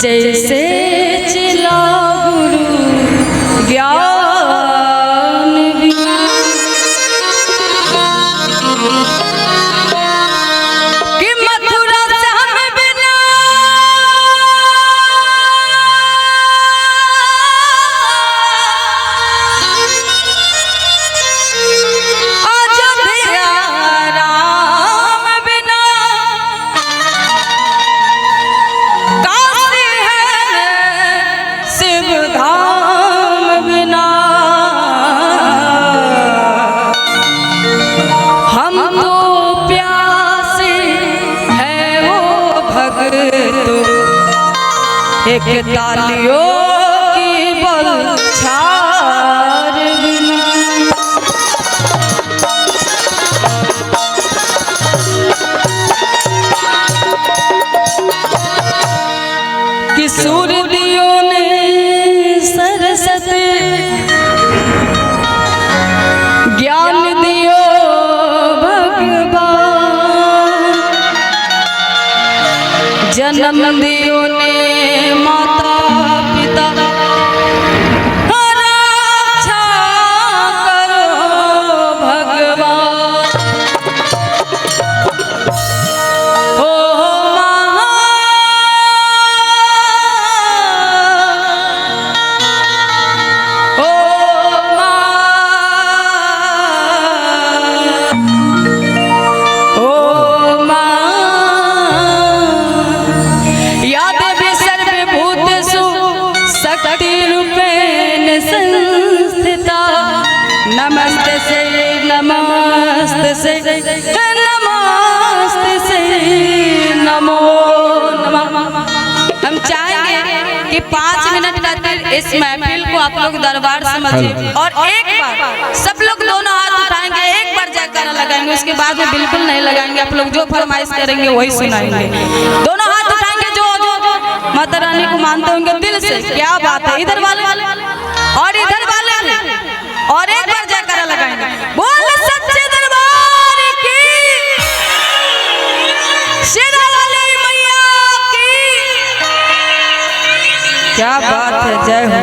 जैसे चिला गुरु ज्ञान बिना कि मथुरा से हम बिना अयोध्या राम बिना काशी है शिव धाम बिना हम तो प्यासे है वो भगतो एक तालियों की बलछार बिना कि सूर्यों ने सरसत ज्ञान दियो भगवान जन्म दियो ने माता पिता रक्षा करो भगवान ओ नमस्ते से नमस्ते से नमस्ते से नमो नमः। हम चाहेंगे कि 5 मिनट खातिर इस महफिल को आप लोग दरबार समझिए और एक बार सब लोग दोनों हाथ उठाएंगे, एक बार जयकारा लगाएंगे, उसके बाद में बिल्कुल नहीं लगाएंगे। आप लोग जो फरमाइश करेंगे वही सुनाएंगे। दोनों हाथ उठाएंगे जो माता रानी को मानते होंगे दिल से। क्या बात है, इधर वाले और इधर वाले और एक बार जयकारा लगाएंगे। बोल सच्चे दरबार की, शेरा वाली मैया की। क्या बात है, जय हो।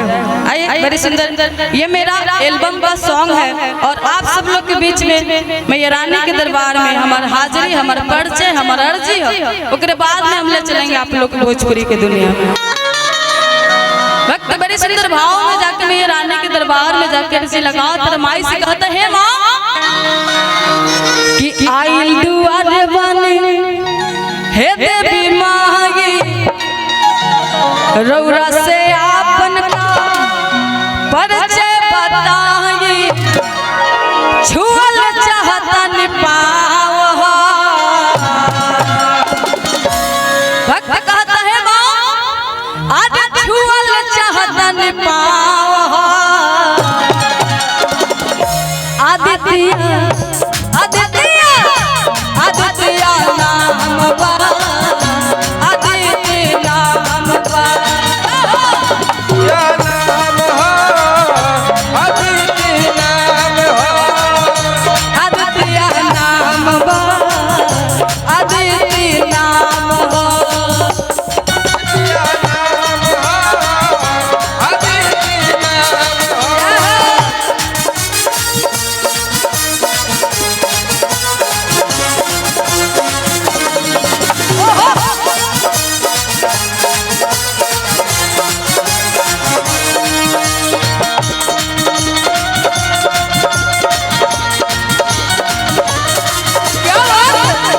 आइए, बड़ी सुंदर ये मेरा एल्बम का सॉन्ग है और आप सब लोग के बीच में मैया रानी के दरबार में हमारा हाजिरी, हमारा परिचय, हमारा अर्जी है। उसके बाद में हम ले चलेंगे आप लोग भोजपुरी के दुनिया में। वक्त बड़े सुंदर भाव में जाकर मैया रानी के दरबार में जाकर इसे लगाओ तो माई से कहता है माँ कि आइल दुआर बने हे देवी माई रौरा से आपन का परिचय बताई छुअल चाहतन पाव। भक्त कहता है माँ आज छुअल चाहतन पाव। आदित्य आदित्य आदित्य नाम बा, आदित्य नाम बा, या नाम हो आदित्य नाम हो, आदित्य नाम बा, आदित्य नाम हो। या नाम हो आदित्य नाम हो। क्या बात है?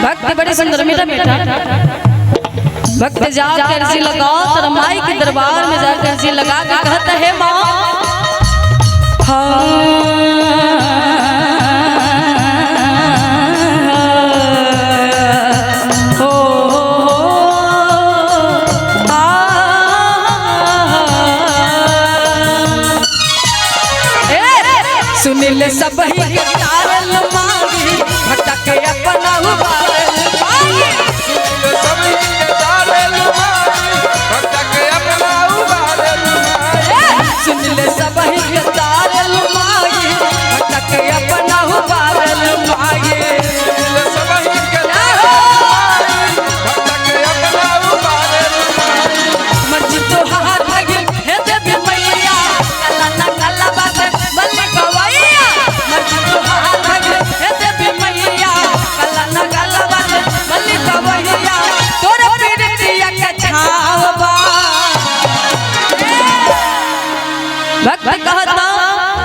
भक्त बड़े सुंदर मीठा मीठा भक्त जाकर जी लगाओ तर माई के दरबार में जाकर जी लगा के कहता है माँ सुनिल सब ही तारल मांगी भटक अपना उबारल मांगी। सब भक्त कहता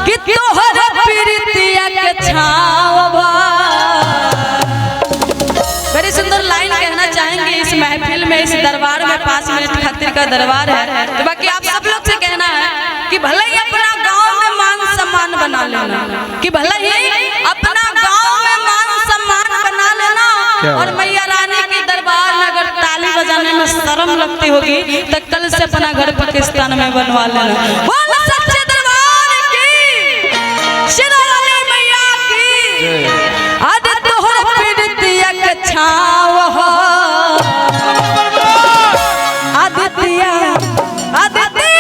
कि तोहर प्रीतिया के छावा। बड़ी सुंदर लाइन कहना चाहेंगे इस महफिल में, इस दरबार में 5 मिनट खातिर का दरबार है। तो बाकी आप सब लोग से कहना है कि भले ही अपना गांव में मान सम्मान बना लेना, कि भले ही अपना गांव में मान सम्मान बना लेना, और मैया रानी के दरबार में अगर ताली बजाने में शर्म लगती होगी तो कल से अपना घर पाकिस्तान में बनवा लेना। बोलो सच्चे दरबार की, शेरावाली मैया की। आज तोहर प्रीतिया के छावा आदित्य आदित्य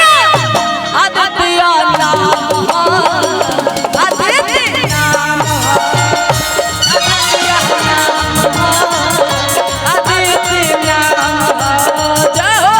आदित्य नाम आदित्य नाम आदित्य नाम जय हो।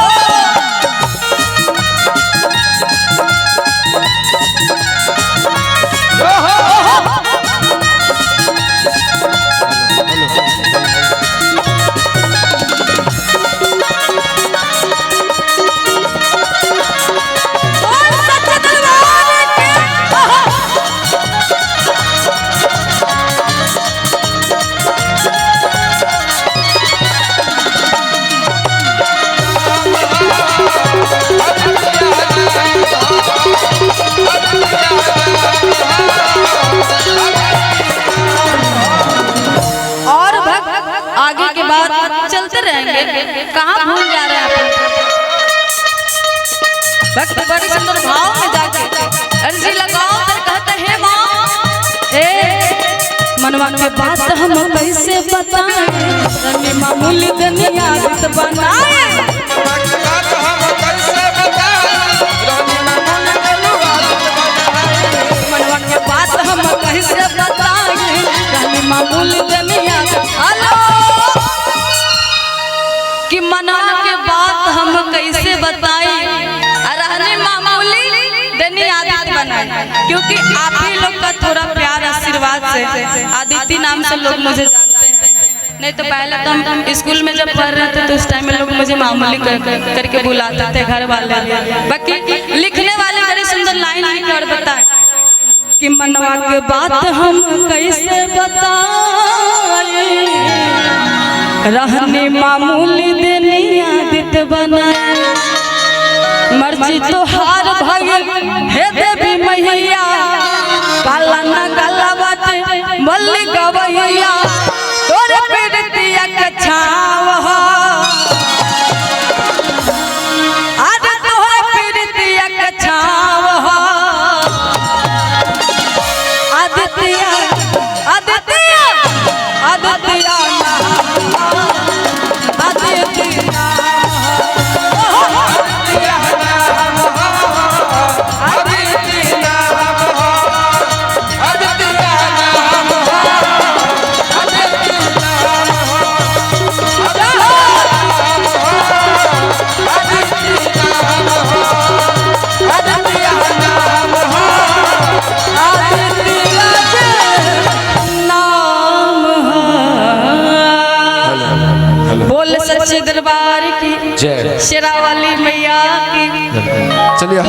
आगे के बाद चलते रहेंगे, कहाँ भूल जा रहे हैं आप। भक्त बड़े सुंदर भाव में जाके अर्जी लगाओ तो कहते हैं माँ मनवा के बात हम कैसे बताएं, रनी मामूली दुनिया आदत बनाए। मनवा के बात हम कैसे बताएं, रनी मामूली दुनिया हेलो कि मना के बात हम कैसे बताएं, रहने मामूली दनी आदत बनाए। क्योंकि आप ही लोग का थोड़ा प्यार आशीर्वाद से आदित्य नाम से लोग मुझे जानते हैं। नहीं तो पहले तो हम स्कूल में जब पढ़ रहे थे तो उस टाइम में लोग मुझे मामूली करके बुलाते थे घर वाले। बाकी लिखने वाले बड़ी सुंदर लाइन लिखे और बताए कि मनवा के बात हम कैसे बताएं, रहने मामूली देनी आदत बनाए। मर्जी तो हार भइल हे देवी मैया, काला न काला बाटे मल्ली गवैया, तोरे प्रीतिया के छावा आज तोरे प्रीतिया के छावा आदित्य आदित्य आदित्य सच्चे दरबार की, शेरावाली मैया की। चलिए।